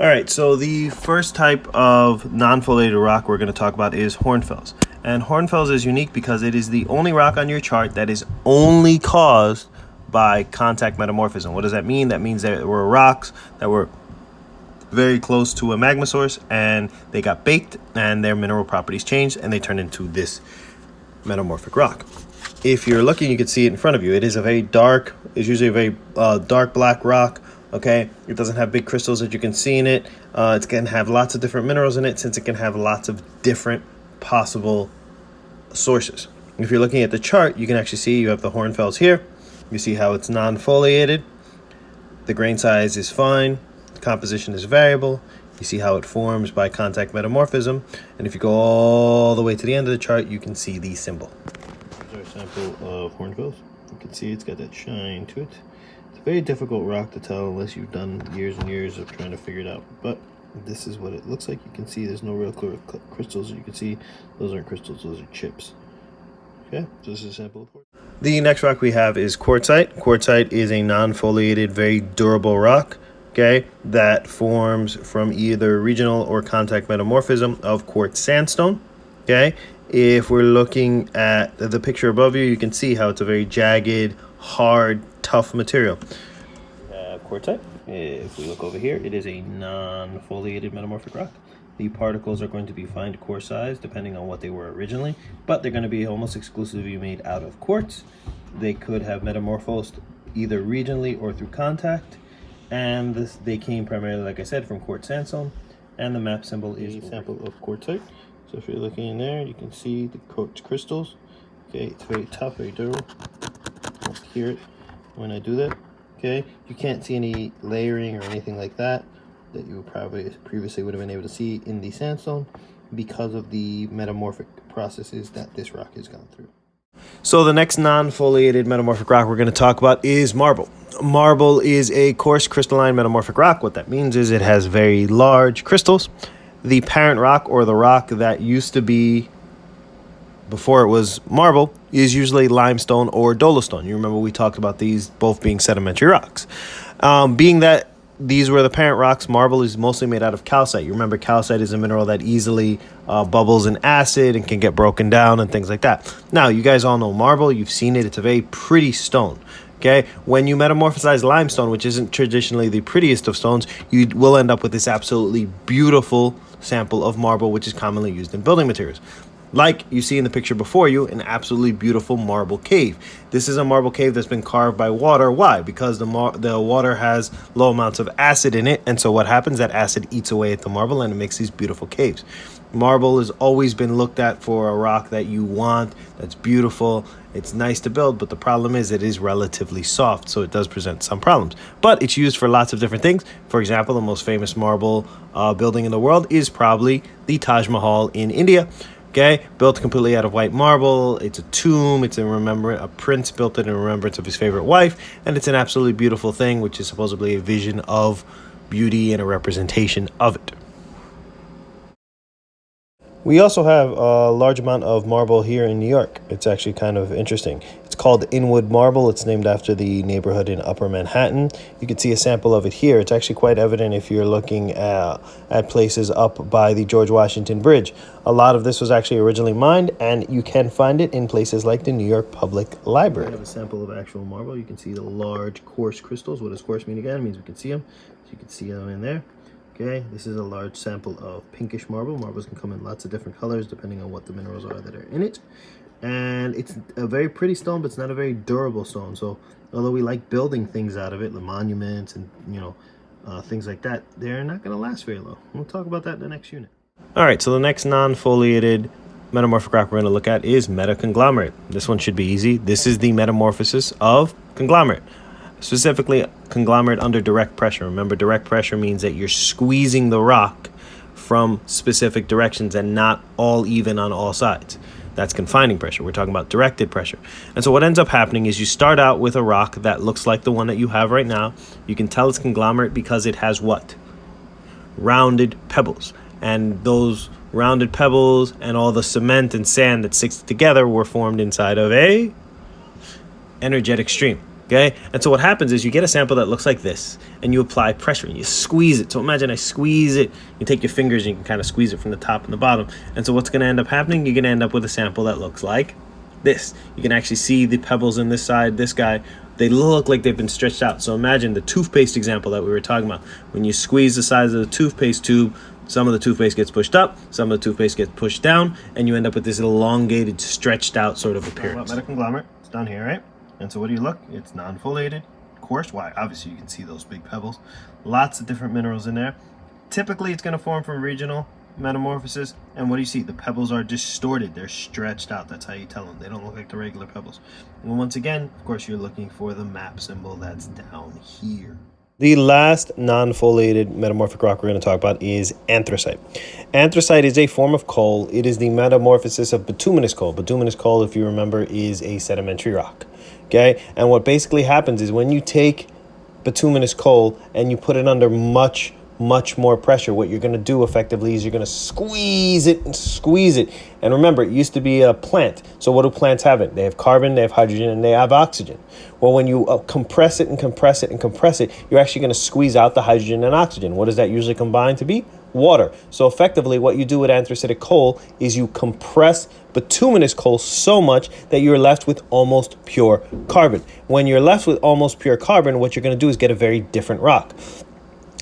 All right, so the first type of non-foliated rock we're going to talk about is hornfels. And hornfels is unique because it is the only rock on your chart that is only caused by contact metamorphism. What does that mean? That means there were rocks that were very close to a magma source and they got baked and their mineral properties changed and they turned into this metamorphic rock. If you're looking, you can see it in front of you. It is a very dark, it's usually a very dark black rock. Okay, it doesn't have big crystals that you can see in it. It's going to have lots of different minerals in it since it can have lots of different possible sources. If you're looking at the chart, you can actually see you have the hornfels here. You see how it's non-foliated. The grain size is fine. The composition is variable. You see how it forms by contact metamorphism. And if you go all the way to the end of the chart, you can see the symbol. Here's our sample of hornfels. You can see it's got that shine to it. It's a very difficult rock to tell unless you've done years and years of trying to figure it out. But this is what it looks like. You can see there's no real clear crystals. You can see those aren't crystals, those are chips. Okay, so this is a sample of quartzite. The next rock we have is quartzite. Quartzite is a non-foliated, very durable rock, okay, that forms from either regional or contact metamorphism of quartz sandstone, okay. If we're looking at the picture above you, you can see how it's a very jagged, hard, tough material. Quartzite, if we look over here, it is a non-foliated metamorphic rock. The particles are going to be fine to core size depending on what they were originally, but they're going to be almost exclusively made out of quartz. They could have metamorphosed either regionally or through contact, and they came primarily, like I said, from quartz sandstone, and the map symbol is a sample of quartzite. So if you're looking in there, you can see the quartz crystals. Okay, it's very tough, very durable. You'll hear it when I do that. Okay, you can't see any layering or anything like that you probably previously would have been able to see in the sandstone because of the metamorphic processes that this rock has gone through. So the next non-foliated metamorphic rock we're going to talk about is marble. Marble is a coarse crystalline metamorphic rock. What that means is it has very large crystals. The parent rock, or the rock that used to be before it was marble, is usually limestone or dolostone. You remember we talked about these both being sedimentary rocks. Being that these were the parent rocks, marble is mostly made out of calcite. You remember calcite is a mineral that easily bubbles in acid and can get broken down and things like that. Now, you guys all know marble. You've seen it. It's a very pretty stone. Okay, when you metamorphosize limestone, which isn't traditionally the prettiest of stones, you will end up with this absolutely beautiful sample of marble, which is commonly used in building materials. Like you see in the picture before you, an absolutely beautiful marble cave. This is a marble cave that's been carved by water. Why? Because the water has low amounts of acid in it, and so what happens? That acid eats away at the marble, and it makes these beautiful caves. Marble has always been looked at for a rock that you want, that's beautiful. It's nice to build, but the problem is it is relatively soft, so it does present some problems. But it's used for lots of different things. For example, the most famous marble building in the world is probably the Taj Mahal in India. Okay, built completely out of white marble. It's a tomb. It's in remembrance. A prince built it in remembrance of his favorite wife, and it's an absolutely beautiful thing, which is supposedly a vision of beauty and a representation of it. We also have a large amount of marble here in New York. It's actually kind of interesting. It's called Inwood Marble. It's named after the neighborhood in Upper Manhattan. You can see a sample of it here. It's actually quite evident if you're looking at places up by the George Washington Bridge. A lot of this was actually originally mined, and you can find it in places like the New York Public Library. I have a sample of actual marble. You can see the large coarse crystals. What does coarse mean again? It means we can see them. So you can see them in there. Okay, this is a large sample of pinkish marble. Marbles can come in lots of different colors depending on what the minerals are that are in it. And it's a very pretty stone, but it's not a very durable stone. So although we like building things out of it, the monuments and, things like that, they're not going to last very long. We'll talk about that in the next unit. All right, so the next non-foliated metamorphic rock we're going to look at is metaconglomerate. This one should be easy. This is the metamorphosis of conglomerate. Specifically, conglomerate under direct pressure. Remember, direct pressure means that you're squeezing the rock from specific directions and not all even on all sides. That's confining pressure. We're talking about directed pressure. And so what ends up happening is you start out with a rock that looks like the one that you have right now. You can tell it's conglomerate because it has what? Rounded pebbles. And those rounded pebbles and all the cement and sand that sticks together were formed inside of a energetic stream. Okay, and so what happens is you get a sample that looks like this, and you apply pressure and you squeeze it. So imagine I squeeze it, you take your fingers and you can kind of squeeze it from the top and the bottom. And so what's going to end up happening, you're going to end up with a sample that looks like this. You can actually see the pebbles in this side, this guy, they look like they've been stretched out. So imagine the toothpaste example that we were talking about. When you squeeze the size of the toothpaste tube, some of the toothpaste gets pushed up, some of the toothpaste gets pushed down, and you end up with this elongated, stretched out sort of appearance. Metaconglomerate, it's down here, right? And so what do you look? It's nonfoliated, coarse. Why? Obviously, you can see those big pebbles. Lots of different minerals in there. Typically, it's going to form from regional metamorphosis. And what do you see? The pebbles are distorted. They're stretched out. That's how you tell them. They don't look like the regular pebbles. And once again, of course, you're looking for the map symbol that's down here. The last non-foliated metamorphic rock we're going to talk about is anthracite. Anthracite is a form of coal. It is the metamorphosis of bituminous coal. Bituminous coal, if you remember, is a sedimentary rock. Okay, and what basically happens is when you take bituminous coal and you put it under much more pressure, what you're going to do effectively is you're going to squeeze it and squeeze it. And remember, it used to be a plant. So what do plants have it? They have carbon, they have hydrogen, and they have oxygen. Well, when you compress it and compress it and compress it, you're actually going to squeeze out the hydrogen and oxygen. What does that usually combine to be? Water. So effectively, what you do with anthracitic coal is you compress bituminous coal so much that you're left with almost pure carbon. When you're left with almost pure carbon, what you're going to do is get a very different rock.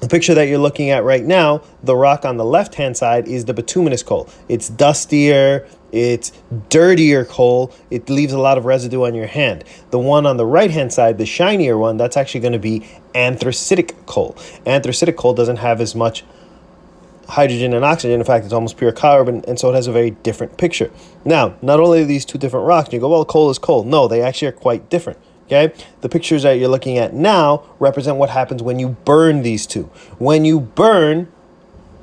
The picture that you're looking at right now, the rock on the left-hand side is the bituminous coal. It's dustier, it's dirtier coal, it leaves a lot of residue on your hand. The one on the right-hand side, the shinier one, that's actually going to be anthracitic coal. Anthracitic coal doesn't have as much hydrogen and oxygen. In fact, it's almost pure carbon, and so it has a very different picture. Now, not only are these two different rocks, you go, well, coal is coal. No, they actually are quite different. Okay, the pictures that you're looking at now represent what happens when you burn these two. When you burn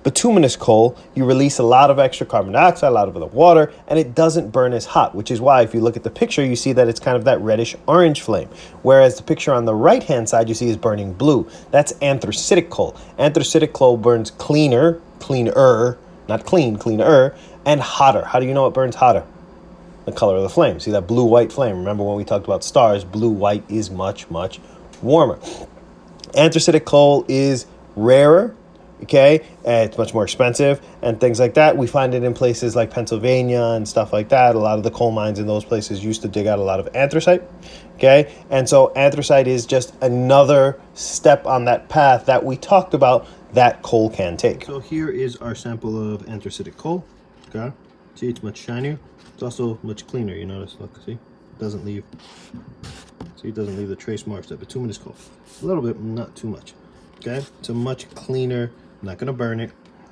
bituminous coal, you release a lot of extra carbon dioxide, a lot of the water, and it doesn't burn as hot, which is why if you look at the picture, you see that it's kind of that reddish orange flame. Whereas the picture on the right-hand side you see is burning blue. That's anthracitic coal. Anthracitic coal burns cleaner, not clean, cleaner, and hotter. How do you know it burns hotter? The color of the flame. See that blue-white flame? Remember when we talked about stars, blue-white is much warmer. Anthracitic coal is rarer, okay? It's much more expensive and things like that. We find it in places like Pennsylvania and stuff like that. A lot of the coal mines in those places used to dig out a lot of anthracite, okay? And so anthracite is just another step on that path that we talked about that coal can take. So here is our sample of anthracitic coal, okay? See, it's much shinier. It's also much cleaner, you notice, look, see? It doesn't leave the trace marks that bituminous coal. A little bit, not too much, okay? It's a much cleaner, I'm not gonna burn it,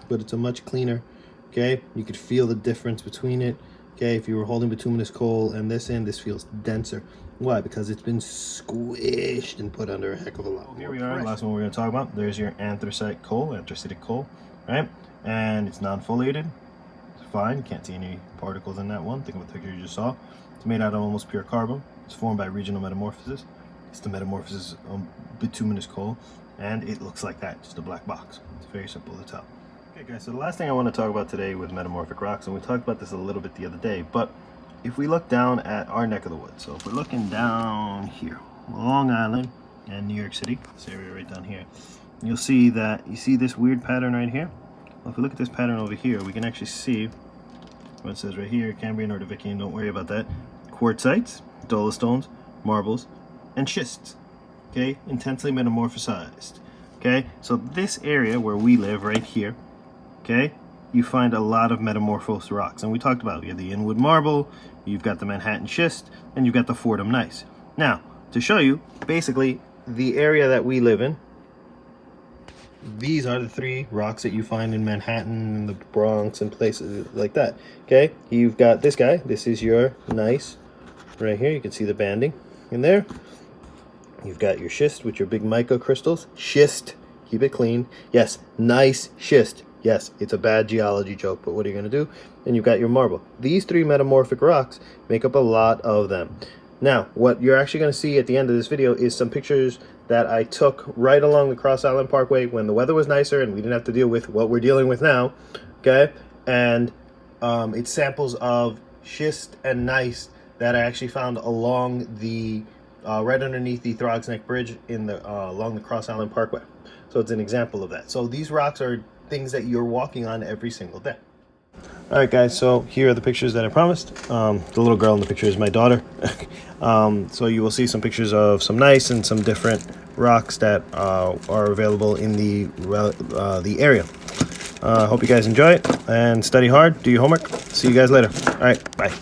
but it's a much cleaner, okay? You could feel the difference between it, okay? If you were holding bituminous coal and this end, this feels denser. Why? Because it's been squished and put under a heck of a lot. Here we are, last one we're gonna talk about. There's your anthracite coal, anthracitic coal, right? And it's non-foliated. Fine, you can't see any particles in that one. Think of the picture you just saw. It's made out of almost pure carbon. It's formed by regional metamorphosis. It's the metamorphosis of bituminous coal, and it looks like that, just a black box. It's very simple to tell. Okay guys, so the last thing I want to talk about today with metamorphic rocks, and we talked about this a little bit the other day, but if we look down at our neck of the woods, so if we're looking down here, Long Island and New York City, this area right down here, you'll see that, you see this weird pattern right here? Well, if we look at this pattern over here, we can actually see what it says right here, Cambrian, Ordovician, don't worry about that. Quartzites, dolostone, marbles, and schists, okay? Intensely metamorphosized, okay? So this area where we live right here, okay, you find a lot of metamorphosed rocks. And we talked about, you have the Inwood marble, you've got the Manhattan schist, and you've got the Fordham gneiss. Now, to show you, basically, the area that we live in, these are the three rocks that you find in Manhattan and the Bronx and places like that. Okay, you've got this guy. This is your gneiss right here. You can see the banding in there. You've got your schist with your big mica crystals. Schist, keep it clean. Yes, nice schist. Yes, it's a bad geology joke, but what are you going to do? And you've got your marble. These three metamorphic rocks make up a lot of them. Now, what you're actually going to see at the end of this video is some pictures that I took right along the Cross Island Parkway when the weather was nicer and we didn't have to deal with what we're dealing with now, okay? And it's samples of schist and gneiss that I actually found along the right underneath the Throgs Neck Bridge in the along the Cross Island Parkway. So it's an example of that. So these rocks are things that you're walking on every single day. All right, guys, so here are the pictures that I promised. The little girl in the picture is my daughter. So you will see some pictures of some gneiss and some different rocks that are available in the area. Hope you guys enjoy it and study hard, do your homework. See you guys later. All right, bye.